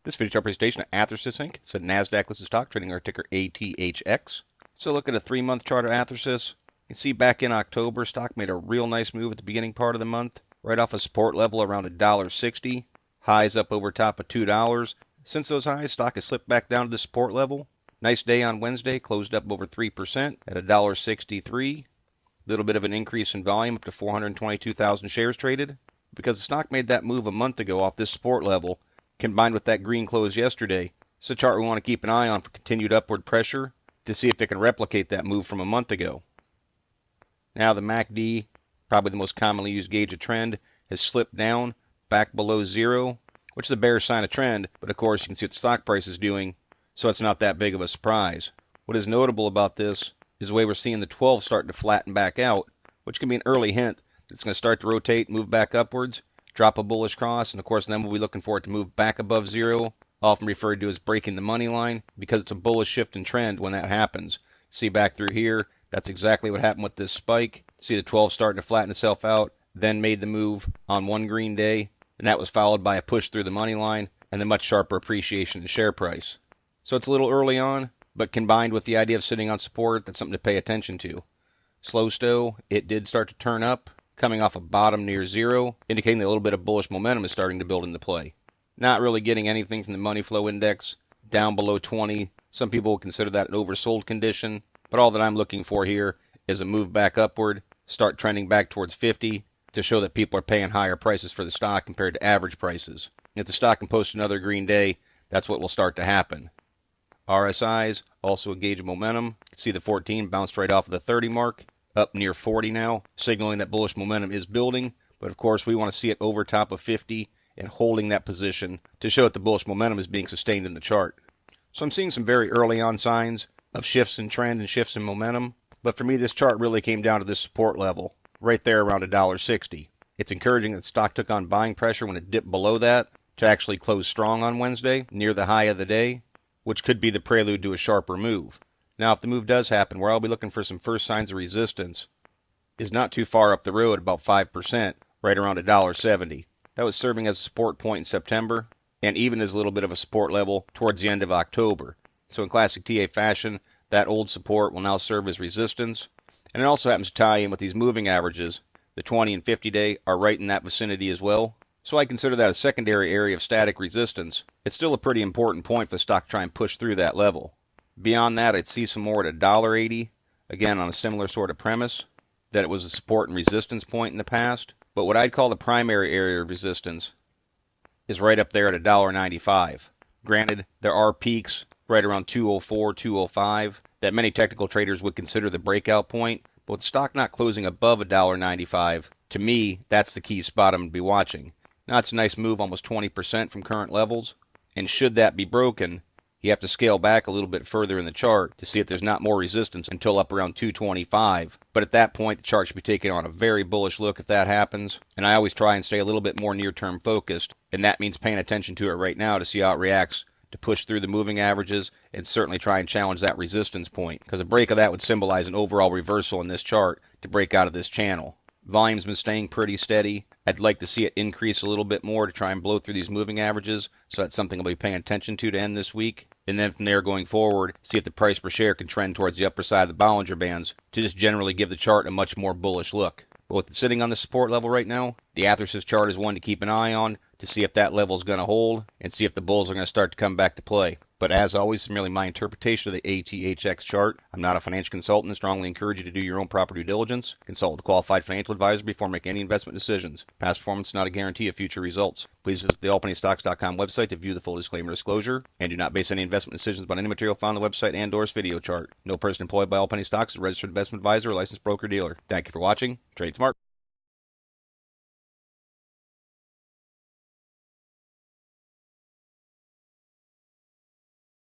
This video chart presentation of Athersys Inc. It's a NASDAQ listed stock trading our ticker ATHX. So look at a 3-month chart of Athersys. You can see back in October, stock made a real nice move at the beginning part of the month, right off a support level around $1.60. Highs up over top of $2. Since those highs, stock has slipped back down to the support level. Nice day on Wednesday, closed up over 3% at $1.63. Little bit of an increase in volume up to 422,000 shares traded. Because the stock made that move a month ago off this support level, combined with that green close yesterday, it's a chart we want to keep an eye on for continued upward pressure to see if it can replicate that move from a month ago. Now the MACD, probably the most commonly used gauge of trend, has slipped down back below zero, which is a bearish sign of trend, but of course you can see what the stock price is doing, so it's not that big of a surprise. What is notable about this is the way we're seeing the 12 starting to flatten back out, which can be an early hint that it's going to start to rotate, move back upwards, drop a bullish cross, and of course then we'll be looking for it to move back above zero, often referred to as breaking the money line, because it's a bullish shift in trend when that happens. See back through here, that's exactly what happened with this spike. See the 12 starting to flatten itself out, then made the move on one green day, and that was followed by a push through the money line and the much sharper appreciation in the share price. So it's a little early on, but combined with the idea of sitting on support, that's something to pay attention to. Slow stow, it did start to turn up, coming off a bottom near zero, indicating that a little bit of bullish momentum is starting to build into play. Not really getting anything from the money flow index, down below 20. Some people will consider that an oversold condition, but all that I'm looking for here is a move back upward, start trending back towards 50 to show that people are paying higher prices for the stock compared to average prices. If the stock can post another green day, that's what will start to happen. RSIs, also a gauge of momentum. You can see the 14 bounced right off of the 30 mark, up near 40 now, signaling that bullish momentum is building, but of course we want to see it over top of 50 and holding that position to show that the bullish momentum is being sustained in the chart. So I'm seeing some very early on signs of shifts in trend and shifts in momentum, but for me this chart really came down to this support level, right there around $1.60. It's encouraging that the stock took on buying pressure when it dipped below that to actually close strong on Wednesday, near the high of the day, which could be the prelude to a sharper move. Now, if the move does happen, where I'll be looking for some first signs of resistance is not too far up the road, about 5%, right around $1.70. That was serving as a support point in September, and even as a little bit of a support level towards the end of October. So in classic TA fashion, that old support will now serve as resistance. And it also happens to tie in with these moving averages. The 20 and 50 day are right in that vicinity as well. So I consider that a secondary area of static resistance. It's still a pretty important point for the stock to try and push through that level. Beyond that, I'd see some more at $1.80, again on a similar sort of premise, that it was a support and resistance point in the past. But what I'd call the primary area of resistance is right up there at $1.95. Granted, there are peaks right around 204, 205 that many technical traders would consider the breakout point, but with stock not closing above $1.95, to me, that's the key spot I'm going to be watching. Now it's a nice move, almost 20% from current levels, and should that be broken, you have to scale back a little bit further in the chart to see if there's not more resistance until up around 225. But at that point, the chart should be taking on a very bullish look if that happens. And I always try and stay a little bit more near-term focused, and that means paying attention to it right now to see how it reacts to push through the moving averages and certainly try and challenge that resistance point, because a break of that would symbolize an overall reversal in this chart to break out of this channel. Volume's been staying pretty steady. I'd like to see it increase a little bit more to try and blow through these moving averages, so that's something I'll be paying attention to end this week. And then from there going forward, see if the price per share can trend towards the upper side of the Bollinger Bands to just generally give the chart a much more bullish look. But with it sitting on the support level right now, the Athersys chart is one to keep an eye on to see if that level is going to hold and see if the bulls are going to start to come back to play. But as always, it's merely my interpretation of the ATHX chart. I'm not a financial consultant and strongly encourage you to do your own proper due diligence. Consult with a qualified financial advisor before making any investment decisions. Past performance is not a guarantee of future results. Please visit the allpennystocks.com website to view the full disclaimer disclosure, and do not base any investment decisions upon any material found on the website and/or its video chart. No person employed by All Penny Stocks is a registered investment advisor or licensed broker-dealer. Thank you for watching. Trade smart.